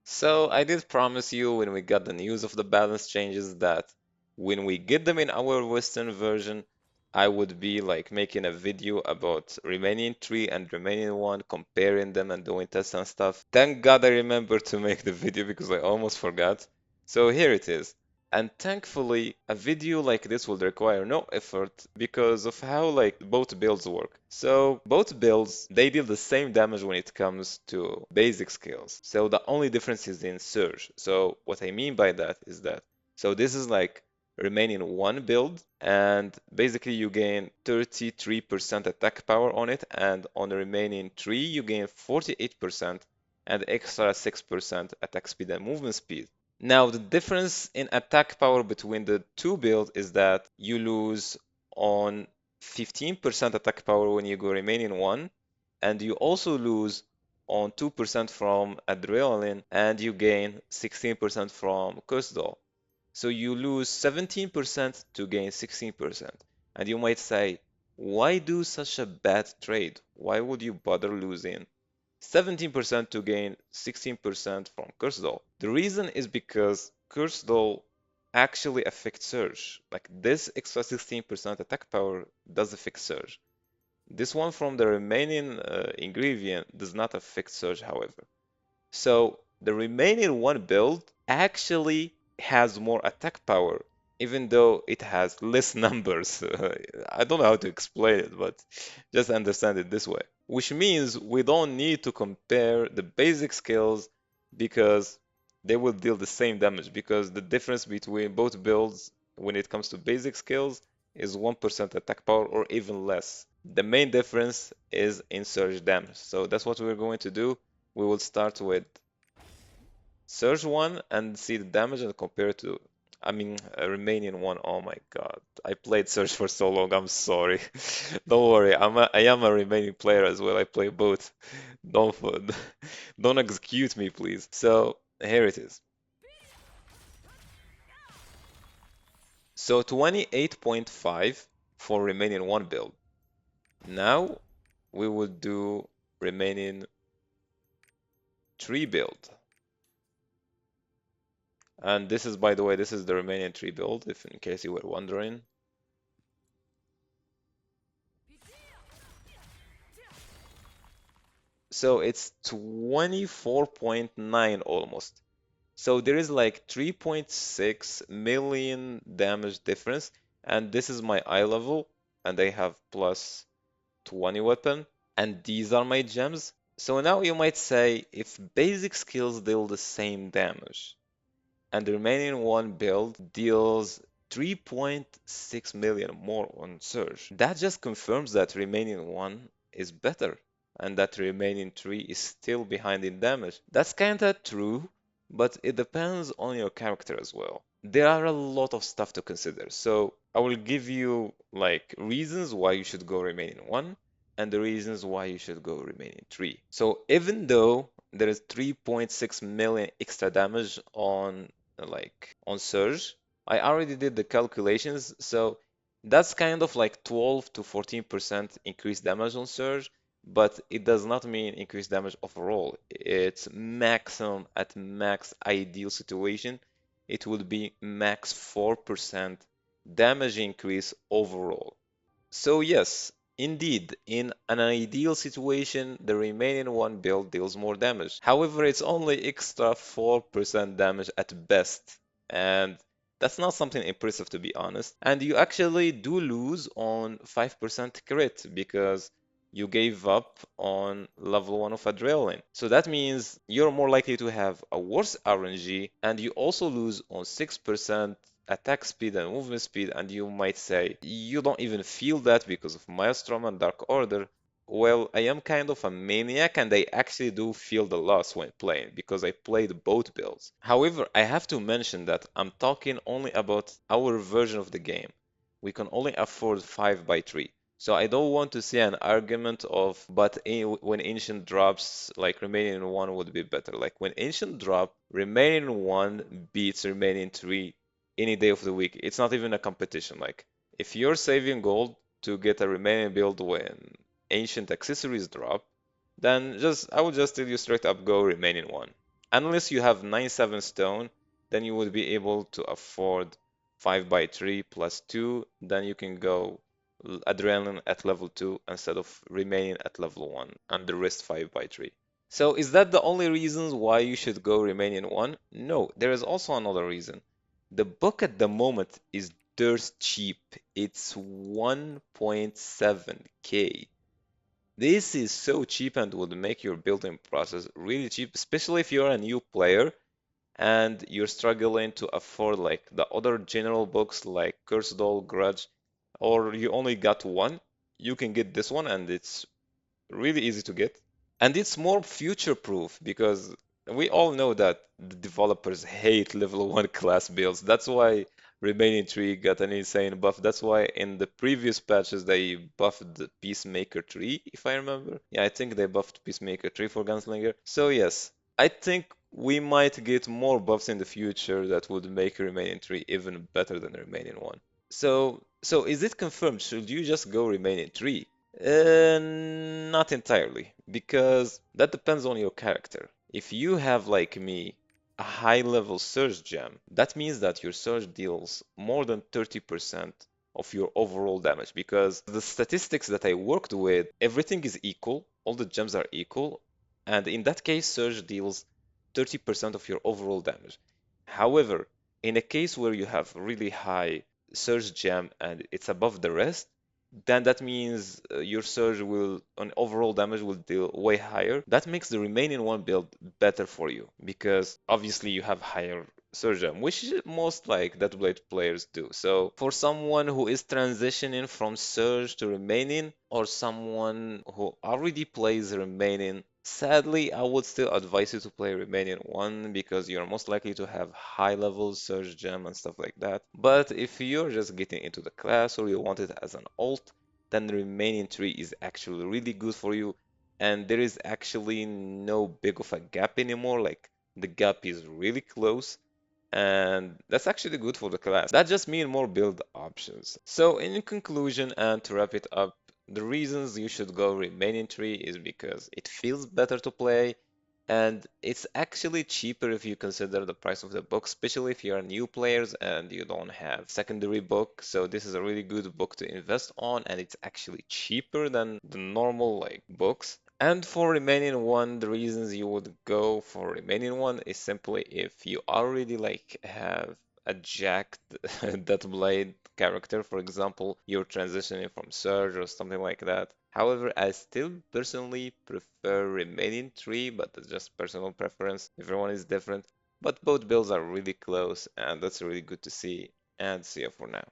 So I did promise you when we got the news of the balance changes that when we get them in our Western version, I would be like making a video about remaining 3 and remaining 1, comparing them and doing tests and stuff. Thank God I remembered to make the video because I almost forgot. So here it is. And thankfully, a video like this will require no effort because of how like both builds work. So both builds, they deal the same damage when it comes to basic skills. So the only difference is in surge. So what I mean by that is that, so this is like remaining 1 build, and basically you gain 33% attack power on it, and on the remaining 3 you gain 48% and extra 6% attack speed and movement speed. Now, the difference in attack power between the two builds is that you lose on 15% attack power when you go remaining 1, and you also lose on 2% from adrenaline, and you gain 16% from curse doll. So you lose 17% to gain 16%. And you might say, why do such a bad trade? Why would you bother losing 17% to gain 16% from Curse Doll? The reason is because Curse Doll actually affects Surge. Like this extra 16% attack power does affect Surge. This one from the remaining ingredient does not affect Surge, however. So the remaining one build actually has more attack power, even though it has less numbers. I don't know how to explain it, but just understand it this way. Which means we don't need to compare the basic skills because they will deal the same damage, because the difference between both builds when it comes to basic skills is 1% attack power or even less. The main difference is in surge damage. So that's what we're going to do. We will start with Surge 1 and see the damage and compare it to, I mean, remaining 1. Oh my God. I played Surge for so long. I'm sorry. Don't worry. I am a remaining player as well. I play both. Don't, don't execute me, please. So here it is. So 28.5 for remaining 1 build. Now we will do remaining 3 build. And this is, by the way, this is the remaining 3 build, if in case you were wondering. So it's 24.9 almost. So there is like 3.6 million damage difference, and this is my eye level, and I have plus 20 weapon, and these are my gems. So now you might say, if basic skills deal the same damage, and the remaining one build deals 3.6 million more on Surge. That just confirms that remaining one is better and that remaining three is still behind in damage. That's kinda true, but it depends on your character as well. There are a lot of stuff to consider, so I will give you like reasons why you should go remaining one and the reasons why you should go remaining three. So even though there is 3.6 million extra damage on like on Surge. I already did the calculations, so that's kind of like 12 to 14% increased damage on Surge, but it does not mean increased damage overall. It's maximum at max ideal situation. It would be max 4% damage increase overall. So yes, indeed, in an ideal situation, the remaining one build deals more damage. However, it's only extra 4% damage at best, and that's not something impressive to be honest. And you actually do lose on 5% crit because you gave up on level 1 of Adrenaline. So that means you're more likely to have a worse RNG, and you also lose on 6% attack speed and movement speed, and you might say, you don't even feel that because of Maelstrom and Dark Order. Well, I am kind of a maniac and I actually do feel the loss when playing because I played both builds. However, I have to mention that I'm talking only about our version of the game. We can only afford 5 by 3. So I don't want to see an argument of, but when Ancient drops, like remaining 1 would be better. Like when Ancient drop, remaining 1 beats remaining 3 any day of the week. It's not even a competition. Like if you're saving gold to get a remaining build when ancient accessories drop, then just I would just tell you straight up go remaining one. unless you have 9-7 stone, then you would be able to afford 5 by 3 plus 2. Then you can go adrenaline at level 2 instead of remaining at level 1 and the rest 5 by 3. So is that the only reasons why you should go remaining 1? No, there is also another reason. The book at the moment is dirt cheap. It's 1.7k. This is so cheap and would make your building process really cheap, especially if you're a new player and you're struggling to afford like the other general books like Cursed Doll, Grudge, or you only got one. You can get this one and it's really easy to get. And it's more future-proof because we all know that the developers hate level 1 class builds. That's why Remaining 3 got an insane buff. That's why in the previous patches they buffed the Peacemaker 3, if I remember. Yeah, I think they buffed Peacemaker 3 for Gunslinger. So yes, I think we might get more buffs in the future that would make Remaining 3 even better than Remaining 1. So is it confirmed? Should you just go Remaining 3? Not entirely, because that depends on your character. If you have, like me, a high level surge gem, that means that your surge deals more than 30% of your overall damage. Because the statistics that I worked with, everything is equal, all the gems are equal, and in that case, surge deals 30% of your overall damage. However, in a case where you have really high surge gem and it's above the rest, then that means your surge will, on overall damage, will deal way higher. That makes the remaining one build better for you because obviously you have higher surge gem, which most like Deathblade players do. So for someone who is transitioning from surge to remaining, or someone who already plays remaining, sadly, I would still advise you to play remaining one because you're most likely to have high level surge gem and stuff like that. But if you're just getting into the class or you want it as an ult, then the remaining tree is actually really good for you. And there is actually no big of a gap anymore. Like the gap is really close. And that's actually good for the class. That just means more build options. So in conclusion, and to wrap it up, the reasons you should go remaining tree is because it feels better to play, and it's actually cheaper if you consider the price of the book, especially if you are new players and you don't have secondary book. So this is a really good book to invest on, and it's actually cheaper than the normal like books. And for remaining one, the reasons you would go for remaining one is simply if you already like have a jacked Deathblade character, for example, you're transitioning from Surge or something like that. However, I still personally prefer remaining three, but that's just personal preference. Everyone is different. But both builds are really close, and that's really good to see. And see you for now.